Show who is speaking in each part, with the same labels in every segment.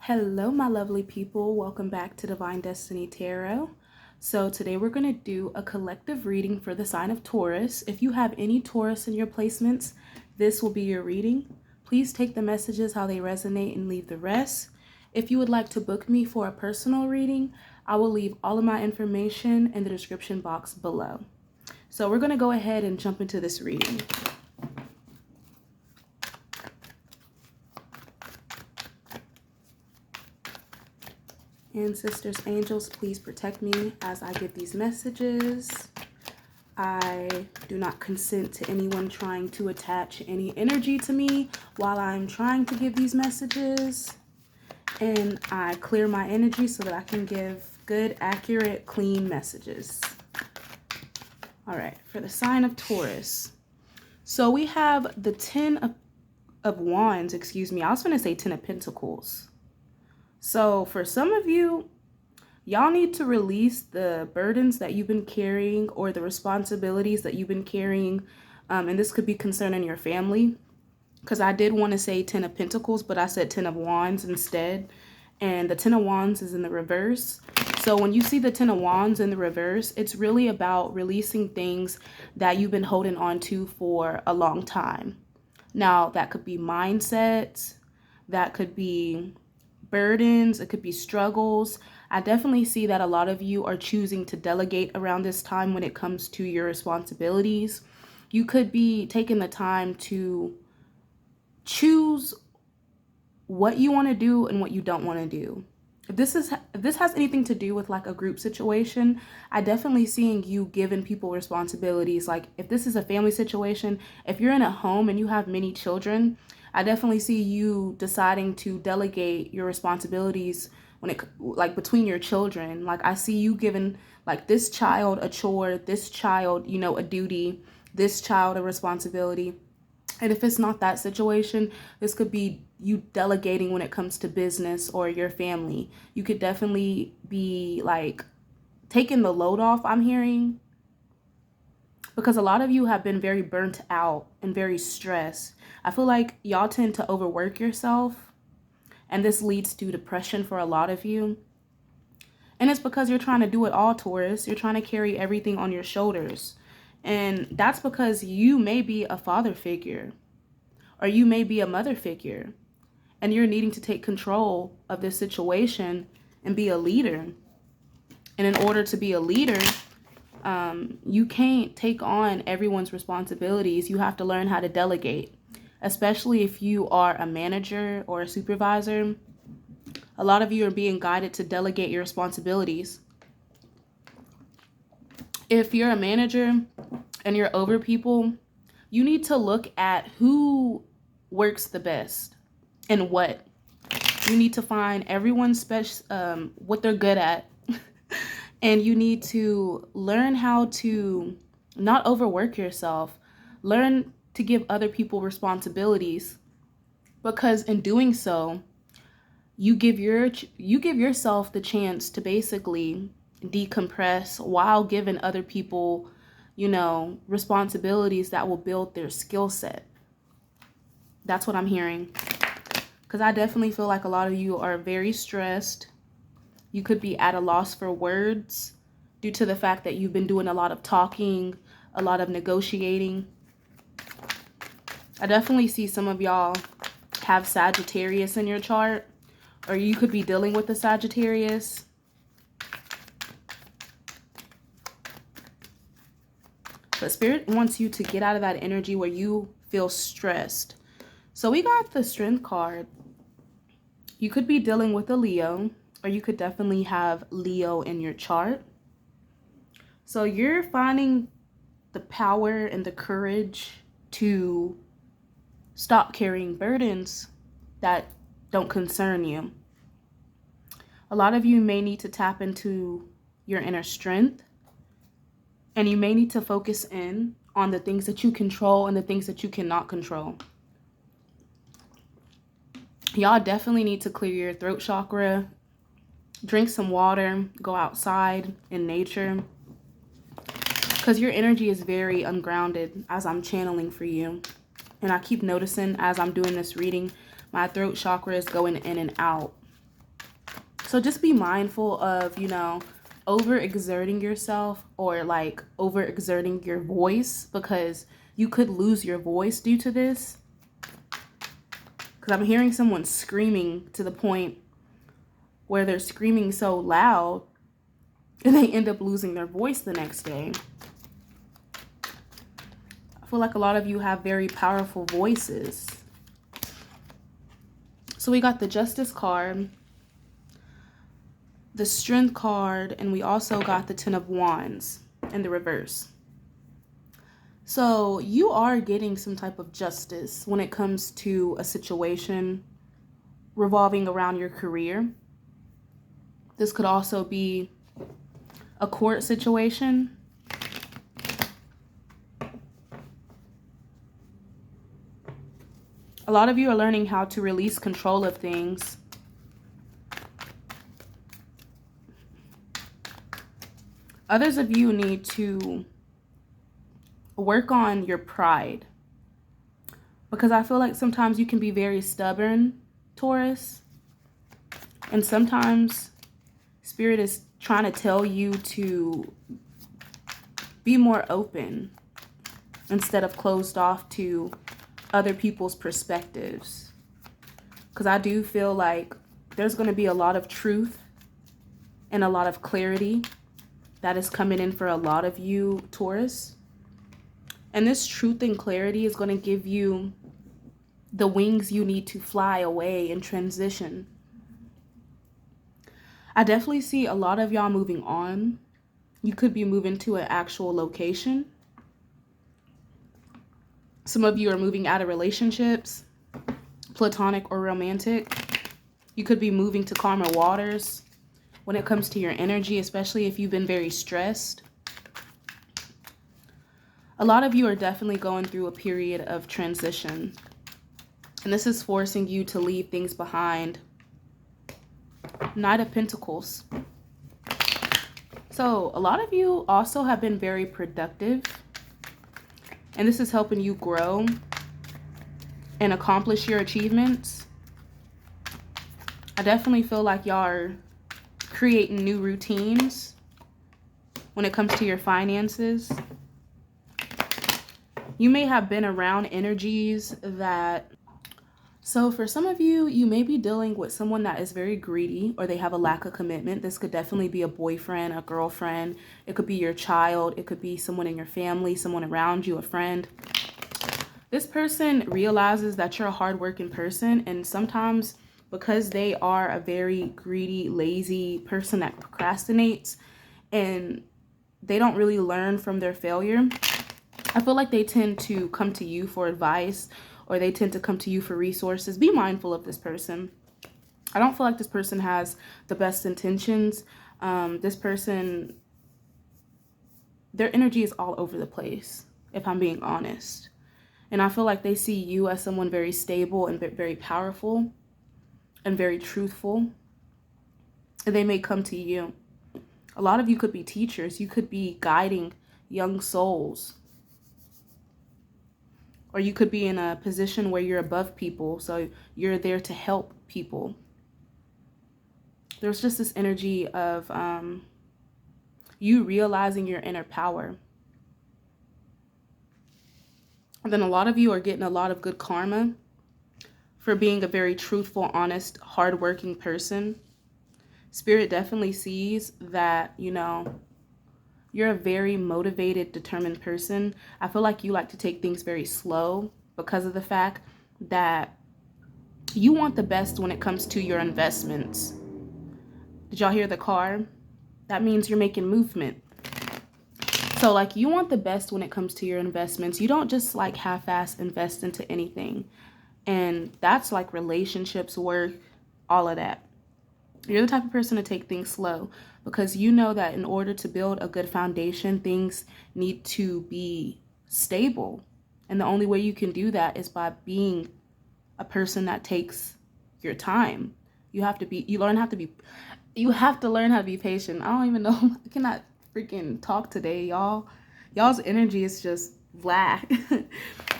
Speaker 1: Hello, my lovely people. Welcome back to Divine Destiny Tarot. So today we're going to do a collective reading for the sign of Taurus. If you have any Taurus in your placements, this will be your reading. Please take the messages how they resonate and leave the rest. If you would like to book me for a personal reading, I will leave all of my information in the description box below. So we're going to go ahead and jump into this reading. Ancestors, angels, please protect me as I give these messages. I do not consent to anyone trying to attach any energy to me while I'm trying to give these messages. And I clear my energy so that I can give good, accurate, clean messages. All right, for the sign of Taurus. So we have the Ten of Wands, excuse me. I was going to say Ten of Pentacles. So for some of you, y'all need to release the burdens that you've been carrying or the responsibilities that you've been carrying. And this could be concerning your family, because I did want to say 10 of Pentacles, but I said 10 of Wands instead. And the 10 of Wands is in the reverse. So when you see the 10 of Wands in the reverse, it's really about releasing things that you've been holding on to for a long time. Now, that could be mindsets, that could be burdens, it could be struggles. I definitely see that a lot of you are choosing to delegate around this time when it comes to your responsibilities. You could be taking the time to choose what you want to do and what you don't want to do. If this has anything to do with like a group situation, I definitely seeing you giving people responsibilities. Like if this is a family situation, if you're in a home and you have many children, I definitely see you deciding to delegate your responsibilities when it like between your children. Like I see you giving like this child a chore, this child, you know, a duty, this child a responsibility. And if it's not that situation, this could be you delegating when it comes to business or your family. You could definitely be like taking the load off, I'm hearing, because a lot of you have been very burnt out and very stressed. I feel like y'all tend to overwork yourself, and this leads to depression for a lot of you. And it's because you're trying to do it all, Taurus. You're trying to carry everything on your shoulders. And that's because you may be a father figure, or you may be a mother figure, and you're needing to take control of this situation and be a leader. And in order to be a leader, you can't take on everyone's responsibilities. You have to learn how to delegate, especially if you are a manager or a supervisor. A lot of you are being guided to delegate your responsibilities. If you're a manager and you're over people, you need to look at who works the best and what. You need to find everyone's special, what they're good at. And you need to learn how to not overwork yourself. Learn to give other people responsibilities, because in doing so, you give yourself the chance to basically decompress while giving other people, you know, responsibilities that will build their skill set. That's what I'm hearing. Because I definitely feel like a lot of you are very stressed. You could be at a loss for words due to the fact that you've been doing a lot of talking, a lot of negotiating. I definitely see some of y'all have Sagittarius in your chart, or you could be dealing with a Sagittarius. But Spirit wants you to get out of that energy where you feel stressed. So we got the Strength card. You could be dealing with a Leo, or you could definitely have Leo in your chart. So you're finding the power and the courage to stop carrying burdens that don't concern you. A lot of you may need to tap into your inner strength, and you may need to focus in on the things that you control and the things that you cannot control. Y'all definitely need to clear your throat chakra, drink some water, go outside in nature, because your energy is very ungrounded as I'm channeling for you. And I keep noticing as I'm doing this reading, my throat chakra is going in and out. So just be mindful of, you know, overexerting yourself or like overexerting your voice, because you could lose your voice due to this. Because I'm hearing someone screaming to the point where they're screaming so loud and they end up losing their voice the next day. I feel like a lot of you have very powerful voices. So we got the Justice card, the Strength card, and we also got the Ten of Wands in the reverse. So you are getting some type of justice when it comes to a situation revolving around your career. This could also be a court situation. A lot of you are learning how to release control of things. Others of you need to work on your pride, because I feel like sometimes you can be very stubborn, Taurus, and sometimes Spirit is trying to tell you to be more open instead of closed off to other people's perspectives, because I do feel like there's going to be a lot of truth and a lot of clarity that is coming in for a lot of you, Taurus. And this truth and clarity is going to give you the wings you need to fly away and transition. I definitely see a lot of y'all moving on. You could be moving to an actual location. Some of you are moving out of relationships, platonic or romantic. You could be moving to calmer waters when it comes to your energy, especially if you've been very stressed. A lot of you are definitely going through a period of transition, and this is forcing you to leave things behind. Knight of Pentacles. So a lot of you also have been very productive, and this is helping you grow and accomplish your achievements. I definitely feel like y'all are creating new routines when it comes to your finances. You may have been around energies that... So for some of you, you may be dealing with someone that is very greedy, or they have a lack of commitment. This could definitely be a boyfriend, a girlfriend. It could be your child. It could be someone in your family, someone around you, a friend. This person realizes that you're a hardworking person, and sometimes because they are a very greedy, lazy person that procrastinates and they don't really learn from their failure, I feel like they tend to come to you for advice, or they tend to come to you for resources. Be mindful of this person. I don't feel like this person has the best intentions. This person, their energy is all over the place, if I'm being honest. And I feel like they see you as someone very stable and very powerful and very truthful. And they may come to you. A lot of you could be teachers. You could be guiding young souls. Or you could be in a position where you're above people, so you're there to help people. There's just this energy of you realizing your inner power. And then a lot of you are getting a lot of good karma for being a very truthful, honest, hardworking person. Spirit definitely sees that, you know, you're a very motivated, determined person. I feel like you like to take things very slow because of the fact that you want the best when it comes to your investments. Did y'all hear the car? That means you're making movement. So like you want the best when it comes to your investments. You don't just like half-ass invest into anything. And that's like relationships, work, all of that. You're the type of person to take things slow, because you know that in order to build a good foundation, things need to be stable. And the only way you can do that is by being a person that takes your time. You have to learn how to be patient. I don't even know. I cannot freaking talk today, y'all. Y'all's energy is just blah.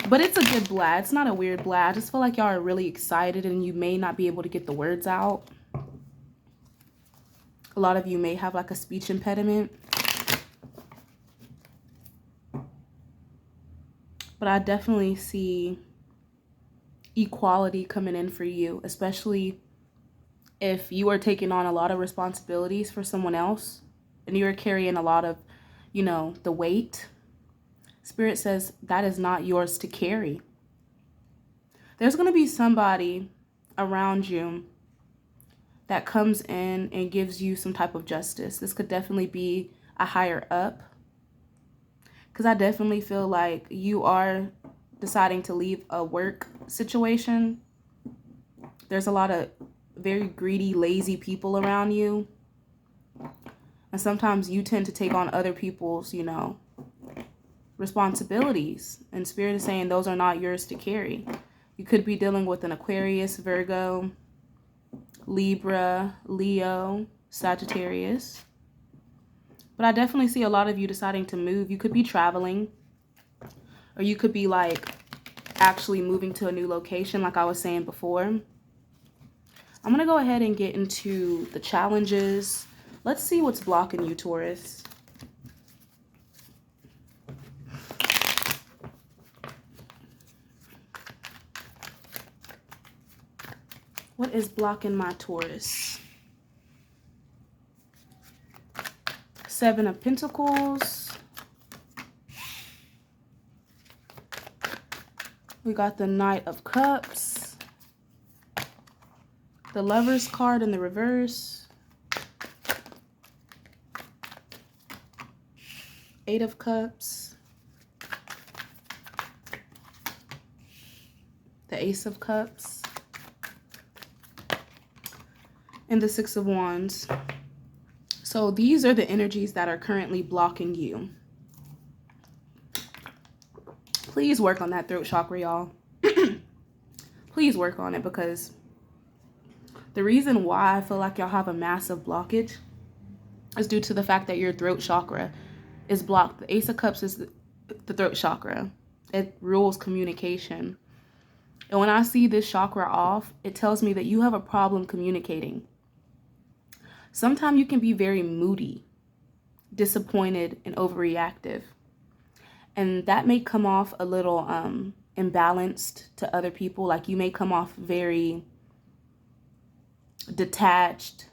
Speaker 1: But it's a good blah. It's not a weird blah. I just feel like y'all are really excited and you may not be able to get the words out. A lot of you may have like a speech impediment. But I definitely see equality coming in for you, especially if you are taking on a lot of responsibilities for someone else and you're carrying a lot of, you know, the weight. Spirit says that is not yours to carry. There's going to be somebody around you that comes in and gives you some type of justice. This could definitely be a higher up, because I definitely feel like you are deciding to leave a work situation. There's a lot of very greedy, lazy people around you. And sometimes you tend to take on other people's, you know, responsibilities. And Spirit is saying those are not yours to carry. You could be dealing with an Aquarius, Virgo, Libra, Leo, Sagittarius. But I definitely see a lot of you deciding to move. You could be traveling, or you could be like actually moving to a new location like I was saying before. I'm going to go ahead and get into the challenges. Let's see what's blocking you, Taurus. What is blocking my Taurus? Seven of Pentacles. We got the Knight of Cups. The Lover's card in the reverse. Eight of Cups. The Ace of Cups. And the Six of Wands. So these are the energies that are currently blocking you. Please work on that throat chakra, y'all. Please work on it, because the reason why I feel like y'all have a massive blockage is due to the fact that your throat chakra is blocked. The Ace of Cups is the throat chakra. It rules communication. And when I see this chakra off, it tells me that you have a problem communicating. Sometimes you can be very moody, disappointed, and overreactive. And that may come off a little imbalanced to other people. Like you may come off very detached,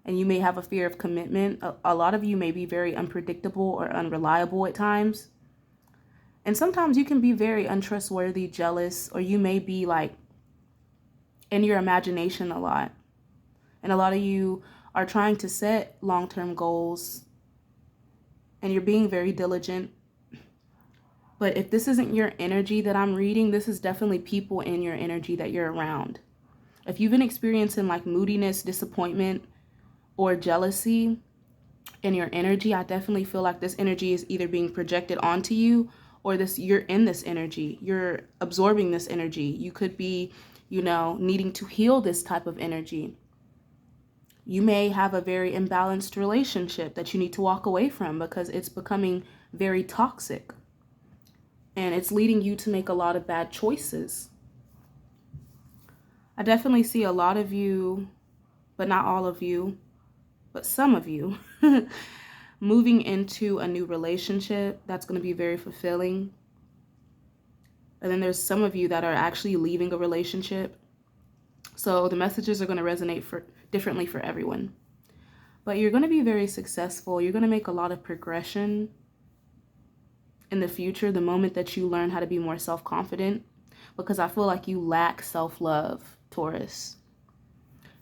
Speaker 1: and you may have a fear of commitment. A lot of you may be very unpredictable or unreliable at times. And sometimes you can be very untrustworthy, jealous, or you may be like in your imagination a lot. And a lot of you are trying to set long-term goals, and you're being very diligent. But if this isn't your energy that I'm reading, this is definitely people in your energy that you're around. If you've been experiencing like moodiness, disappointment, or jealousy in your energy, I definitely feel like this energy is either being projected onto you, or you're in this energy. You're absorbing this energy. You could be, you know, needing to heal this type of energy. You may have a very imbalanced relationship that you need to walk away from because it's becoming very toxic. And it's leading you to make a lot of bad choices. I definitely see a lot of you, but not all of you, but some of you, moving into a new relationship that's going to be very fulfilling. And then there's some of you that are actually leaving a relationship. So the messages are going to resonate differently for everyone. But you're going to be very successful. You're going to make a lot of progression in the future, the moment that you learn how to be more self-confident, because I feel like you lack self-love, Taurus.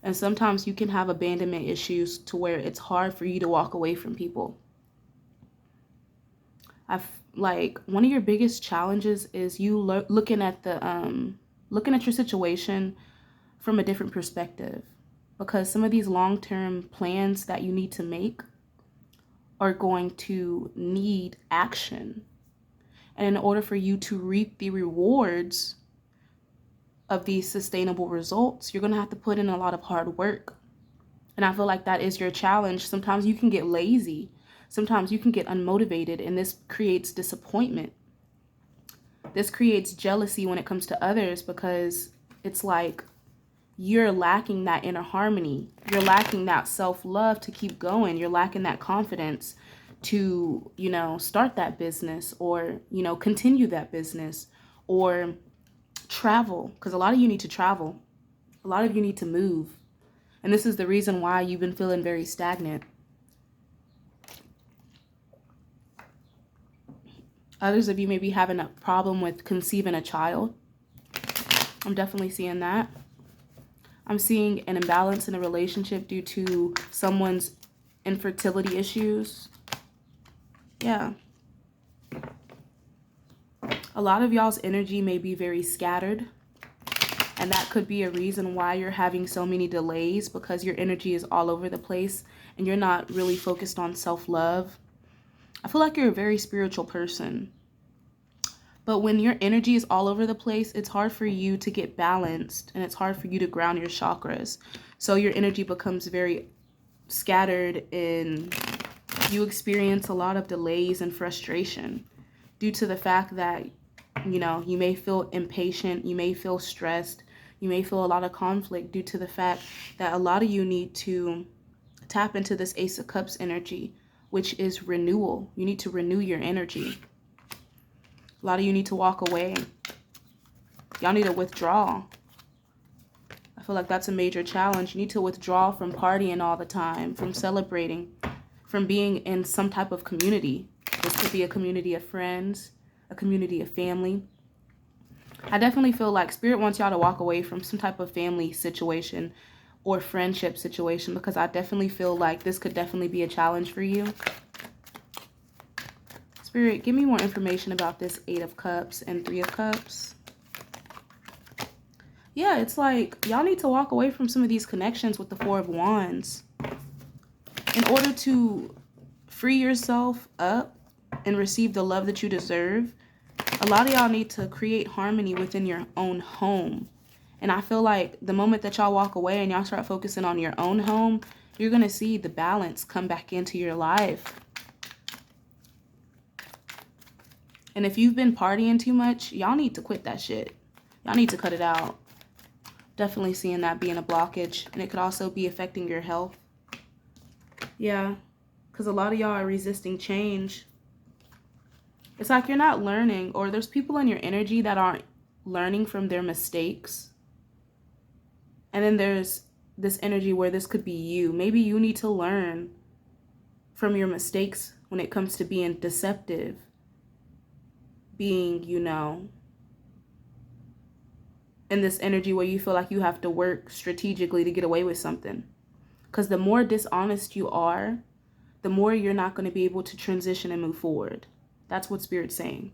Speaker 1: And sometimes you can have abandonment issues to where it's hard for you to walk away from people. Like one of your biggest challenges is you looking at your situation from a different perspective, because some of these long-term plans that you need to make are going to need action. And in order for you to reap the rewards of these sustainable results, you're going to have to put in a lot of hard work. And I feel like that is your challenge. Sometimes you can get lazy. Sometimes you can get unmotivated, and this creates disappointment. This creates jealousy when it comes to others, because it's like you're lacking that inner harmony. you're lacking that self-love to keep going. You're lacking that confidence to, you know, start that business or, you know, continue that business or travel. Because a lot of you need to travel. A lot of you need to move. And this is the reason why you've been feeling very stagnant. Others of you may be having a problem with conceiving a child. I'm definitely seeing that. I'm seeing an imbalance in a relationship due to someone's infertility issues. Yeah. A lot of y'all's energy may be very scattered. And that could be a reason why you're having so many delays, because your energy is all over the place and you're not really focused on self-love. I feel like you're a very spiritual person. But when your energy is all over the place, it's hard for you to get balanced and it's hard for you to ground your chakras. So your energy becomes very scattered and you experience a lot of delays and frustration due to the fact that, you know, you may feel impatient, you may feel stressed, you may feel a lot of conflict due to the fact that a lot of you need to tap into this Ace of Cups energy, which is renewal. You need to renew your energy. A lot of you need to walk away. Y'all need to withdraw. I feel like that's a major challenge. You need to withdraw from partying all the time, from celebrating, from being in some type of community. This could be a community of friends, a community of family. I definitely feel like Spirit wants y'all to walk away from some type of family situation or friendship situation, because I definitely feel like this could definitely be a challenge for you. Spirit, give me more information about this 8 of Cups and 3 of Cups. Yeah, it's like y'all need to walk away from some of these connections with the 4 of Wands. In order to free yourself up and receive the love that you deserve, a lot of y'all need to create harmony within your own home. And I feel like the moment that y'all walk away and y'all start focusing on your own home, you're going to see the balance come back into your life. And if you've been partying too much, y'all need to quit that shit. Y'all need to cut it out. Definitely seeing that being a blockage. And it could also be affecting your health. Yeah, because a lot of y'all are resisting change. It's like you're not learning, or there's people in your energy that aren't learning from their mistakes. And then there's this energy where this could be you. Maybe you need to learn from your mistakes when it comes to being deceptive. Being, you know, in this energy where you feel like you have to work strategically to get away with something. Because the more dishonest you are, the more you're not going to be able to transition and move forward. That's what Spirit's saying.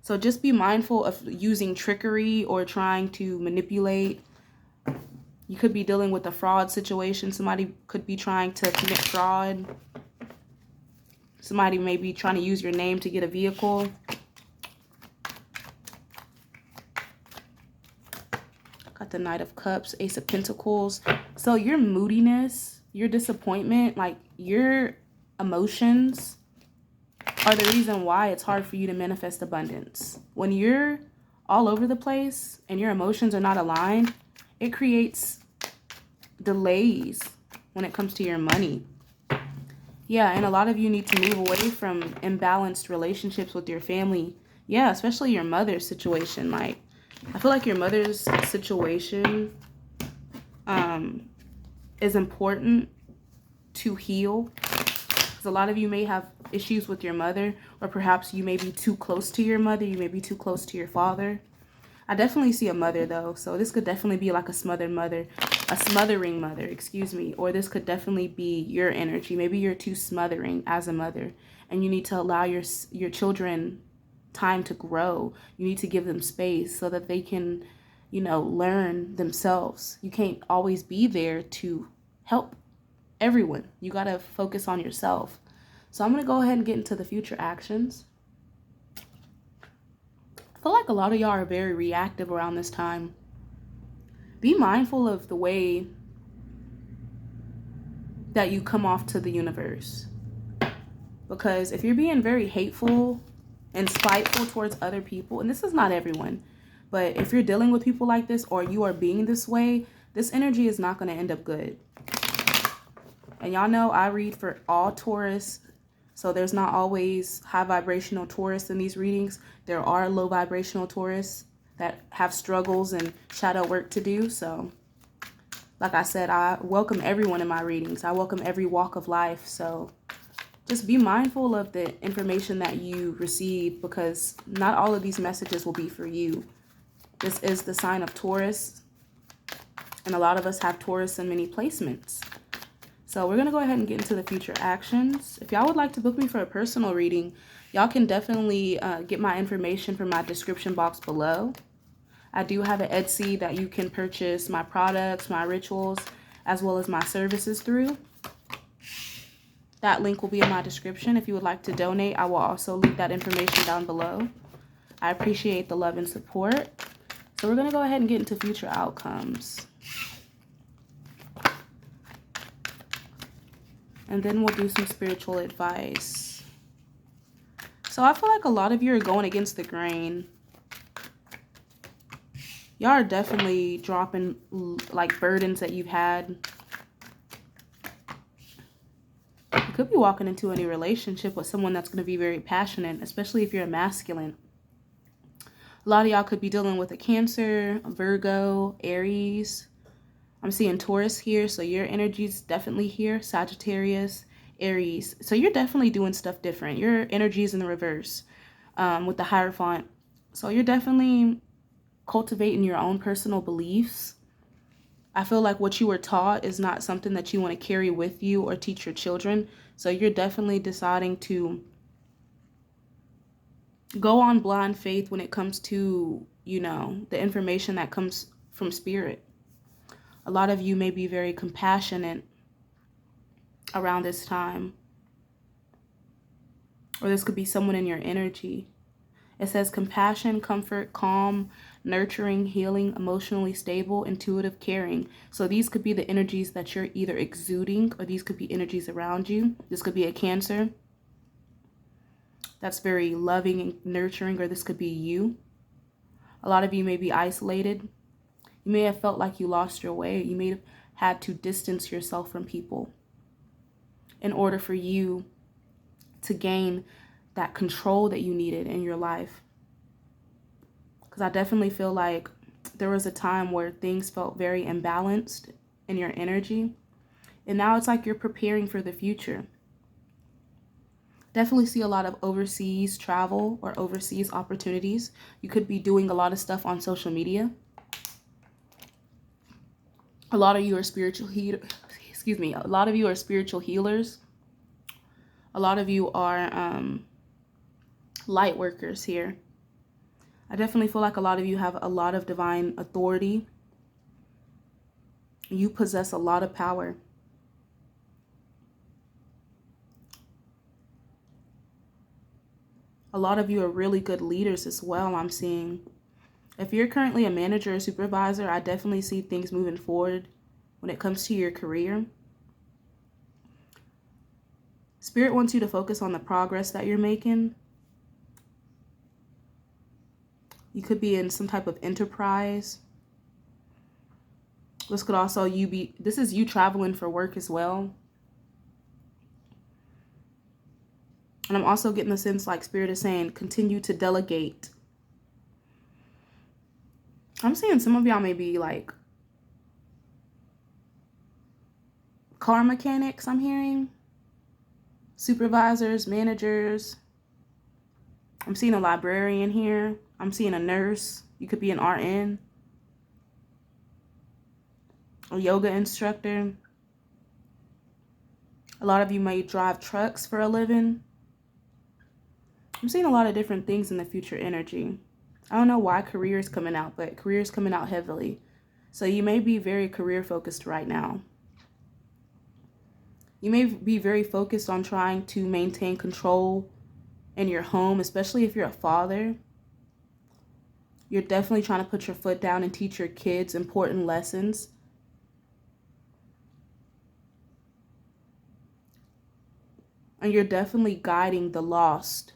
Speaker 1: So just be mindful of using trickery or trying to manipulate. You could be dealing with a fraud situation. Somebody could be trying to commit fraud. Somebody may be trying to use your name to get a vehicle. Got the Knight of Cups, Ace of Pentacles. So your moodiness, your disappointment, like your emotions are the reason why it's hard for you to manifest abundance. When you're all over the place and your emotions are not aligned, it creates delays when it comes to your money. Yeah, and a lot of you need to move away from imbalanced relationships with your family. Yeah, especially your mother's situation. Like, I feel like your mother's situation is important to heal. Because a lot of you may have issues with your mother, or perhaps you may be too close to your mother. You may be too close to your father. I definitely see a mother though. So this could definitely be like a smothering mother, excuse me. Or this could definitely be your energy. Maybe you're too smothering as a mother and you need to allow your children time to grow. You need to give them space so that they can, you know, learn themselves. You can't always be there to help everyone. You got to focus on yourself. So I'm going to go ahead and get into the future actions. I feel like a lot of y'all are very reactive around this time. Be mindful of the way that you come off to the universe. Because if you're being very hateful and spiteful towards other people, and this is not everyone, but if you're dealing with people like this or you are being this way, this energy is not going to end up good. And y'all know I read for all Taurus, so there's not always high vibrational Taurus in these readings. There are low vibrational Taurus that have struggles and shadow work to do. So like I said, I welcome everyone in my readings. I welcome every walk of life. So just be mindful of the information that you receive, because not all of these messages will be for you. This is the sign of Taurus, and a lot of us have Taurus in many placements. So we're going to go ahead and get into the future actions. If y'all would like to book me for a personal reading, y'all can definitely get my information from my description box below. I do have an Etsy that you can purchase my products, my rituals, as well as my services through. That link will be in my description. If you would like to donate, I will also leave that information down below. I appreciate the love and support. So we're going to go ahead and get into future outcomes. And then we'll do some spiritual advice. So I feel like a lot of you are going against the grain. Y'all are definitely dropping like burdens that you've had. You could be walking into a new relationship with someone that's going to be very passionate, especially if you're a masculine. A lot of y'all could be dealing with a Cancer, a Virgo, Aries. I'm seeing Taurus here, so your energy's definitely here. Sagittarius, Aries. So you're definitely doing stuff different. Your energy is in the reverse with the Hierophant. So you're definitely cultivating your own personal beliefs. I feel like what you were taught is not something that you want to carry with you or teach your children. So you're definitely deciding to go on blind faith when it comes to, you know, the information that comes from spirit. A lot of you may be very compassionate around this time. Or this could be someone in your energy. It says compassion, comfort, calm, nurturing, healing, emotionally stable, intuitive, caring. So these could be the energies that you're either exuding, or these could be energies around you. This could be a Cancer that's very loving and nurturing, or this could be you. A lot of you may be isolated. You may have felt like you lost your way. You may have had to distance yourself from people in order for you to gain that control that you needed in your life. Because I definitely feel like there was a time where things felt very imbalanced in your energy. And now it's like you're preparing for the future. Definitely see a lot of overseas travel or overseas opportunities. You could be doing a lot of stuff on social media. A lot of you are spiritual healers. Excuse me. A lot of you are spiritual healers. A lot of you are light workers here. I definitely feel like a lot of you have a lot of divine authority. You possess a lot of power. A lot of you are really good leaders as well, I'm seeing. If you're currently a manager or supervisor, I definitely see things moving forward when it comes to your career. Spirit wants you to focus on the progress that you're making. You could be in some type of enterprise. This could also this is you traveling for work as well. And I'm also getting the sense like Spirit is saying, continue to delegate. I'm seeing some of y'all may be like car mechanics, I'm hearing. Supervisors, managers. I'm seeing a librarian here. I'm seeing a nurse. You could be an RN. A yoga instructor. A lot of you may drive trucks for a living. I'm seeing a lot of different things in the future energy. I don't know why career is coming out, but career is coming out heavily. So you may be very career focused right now. You may be very focused on trying to maintain control in your home, especially if you're a father. You're definitely trying to put your foot down and teach your kids important lessons. And you're definitely guiding the lost.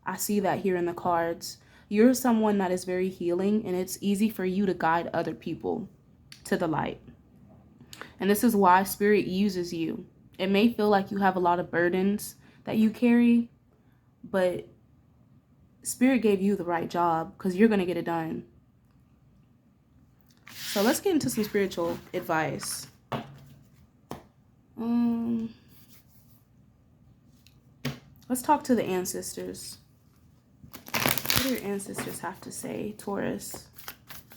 Speaker 1: I see that here in the cards. You're someone that is very healing, and it's easy for you to guide other people to the light. And this is why Spirit uses you. It may feel like you have a lot of burdens that you carry, but Spirit gave you the right job because you're going to get it done. So let's get into some spiritual advice. Let's talk to the ancestors. What do your ancestors have to say, Taurus?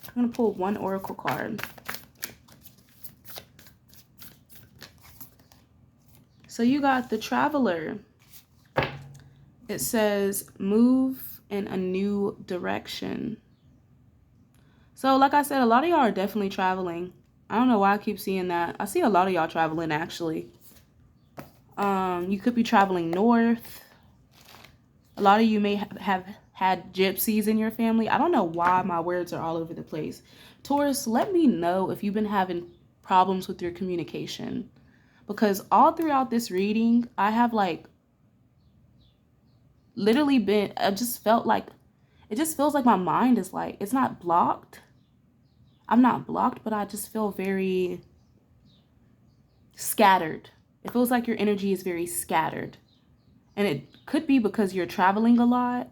Speaker 1: I'm going to pull one oracle card. So you got the Traveler. It says, move in a new direction. So like I said, a lot of y'all are definitely traveling. I don't know why I keep seeing that. I see a lot of y'all traveling, actually. You could be traveling north. A lot of you may have had gypsies in your family. I don't know why my words are all over the place. Taurus, let me know if you've been having problems with your communication. Because all throughout this reading, I have like literally been, I just felt like, it just feels like my mind is like, it's not blocked. I'm not blocked, but I just feel very scattered. It feels like your energy is very scattered. And it could be because you're traveling a lot.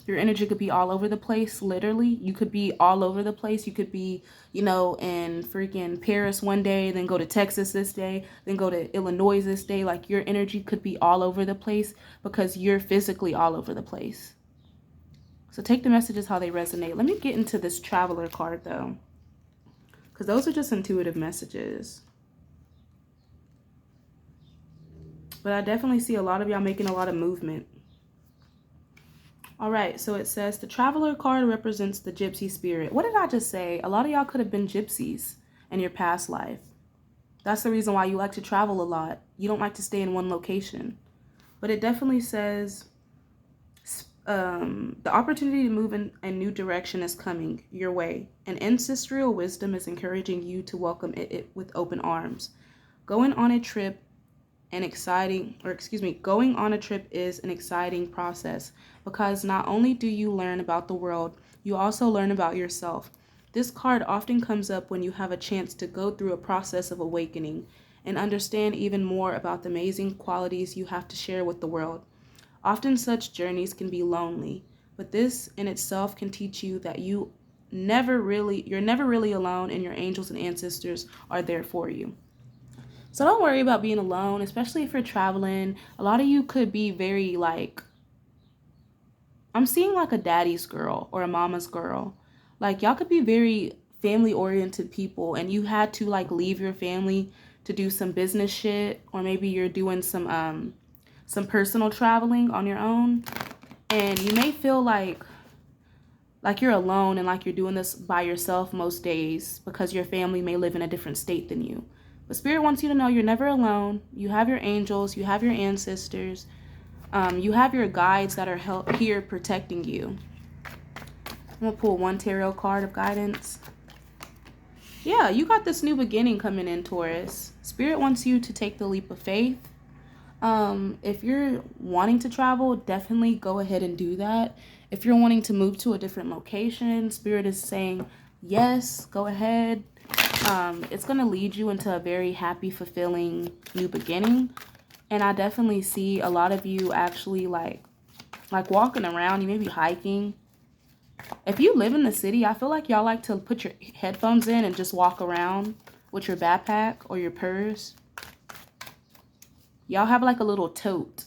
Speaker 1: Your energy could be all over the place, literally. You could be all over the place. You could be, you know, in freaking Paris one day, then go to Texas this day, then go to Illinois this day. Like, your energy could be all over the place because you're physically all over the place. So take the messages how they resonate. Let me get into this Traveler card, though, because those are just intuitive messages. But I definitely see a lot of y'all making a lot of movement. All right, so it says the Traveler card represents the gypsy spirit. What did I just say? A lot of y'all could have been gypsies in your past life. That's the reason why you like to travel a lot. You don't like to stay in one location. But it definitely says the opportunity to move in a new direction is coming your way. And ancestral wisdom is encouraging you to welcome it with open arms. Going on a trip going on a trip is an exciting process because not only do you learn about the world, you also learn about yourself. This card often comes up when you have a chance to go through a process of awakening and understand even more about the amazing qualities you have to share with the world. Often such journeys can be lonely, but this in itself can teach you that you're never really alone, and your angels and ancestors are there for you. So don't worry about being alone, especially if you're traveling. A lot of you could be very like, I'm seeing like a daddy's girl or a mama's girl. Like, y'all could be very family oriented people, and you had to like leave your family to do some business shit, or maybe you're doing some personal traveling on your own, and you may feel like you're alone and like you're doing this by yourself most days because your family may live in a different state than you. But Spirit wants you to know you're never alone. You have your angels, you have your ancestors, you have your guides that are here protecting you. I'm gonna pull one tarot card of guidance. Yeah, you got this new beginning coming in, Taurus. Spirit wants you to take the leap of faith. If you're wanting to travel, definitely go ahead and do that. If you're wanting to move to a different location, Spirit is saying, yes, go ahead. It's going to lead you into a very happy, fulfilling new beginning. And I definitely see a lot of you actually like walking around. You may be hiking. If you live in the city, I feel like y'all like to put your headphones in and just walk around with your backpack or your purse. Y'all have like a little tote.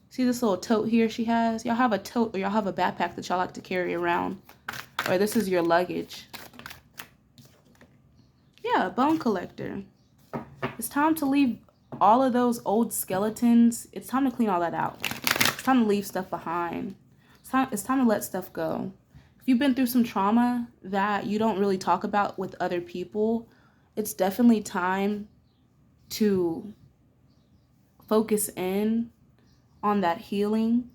Speaker 1: See this little tote here she has? Y'all have a tote, or y'all have a backpack that y'all like to carry around. Or this is your luggage. Yeah, bone collector. It's time to leave all of those old skeletons. It's time to clean all that out. It's time to leave stuff behind. It's time to let stuff go. If you've been through some trauma that you don't really talk about with other people, it's definitely time to focus in on that healing.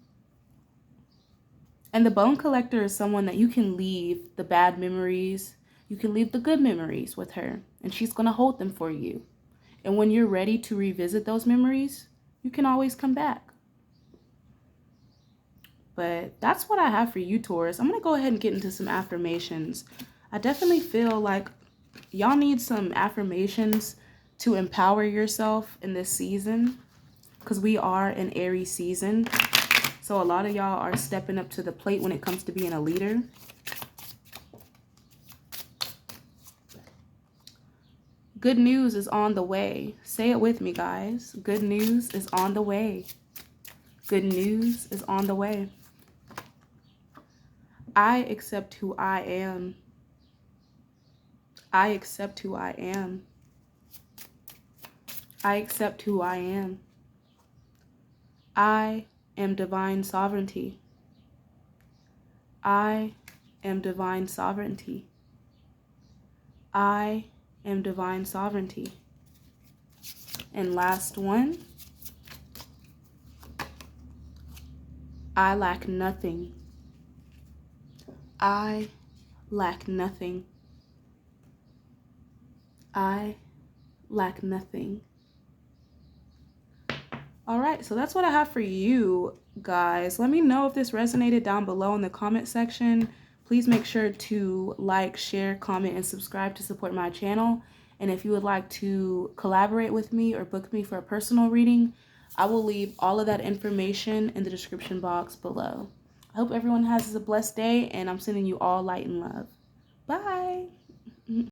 Speaker 1: And the bone collector is someone that you can leave the bad memories. You can leave the good memories with her, and she's going to hold them for you. And when you're ready to revisit those memories, you can always come back. But that's what I have for you, Taurus. I'm going to go ahead and get into some affirmations. I definitely feel like Y'all need some affirmations to empower yourself in this season, because we are in Aries season. So a lot of y'all are stepping up to the plate when it comes to being a leader. Good news is on the way. Say it with me, guys. Good news is on the way. Good news is on the way. I accept who I am. I accept who I am. I accept who I am. I am divine sovereignty. I am divine sovereignty. I am divine sovereignty. And last one. I lack nothing. I lack nothing. I lack nothing. All right, so that's what I have for you guys. Let me know if this resonated down below in the comment section. Please make sure to like, share, comment, and subscribe to support my channel. And if you would like to collaborate with me or book me for a personal reading, I will leave all of that information in the description box below. I hope everyone has a blessed day, and I'm sending you all light and love. Bye.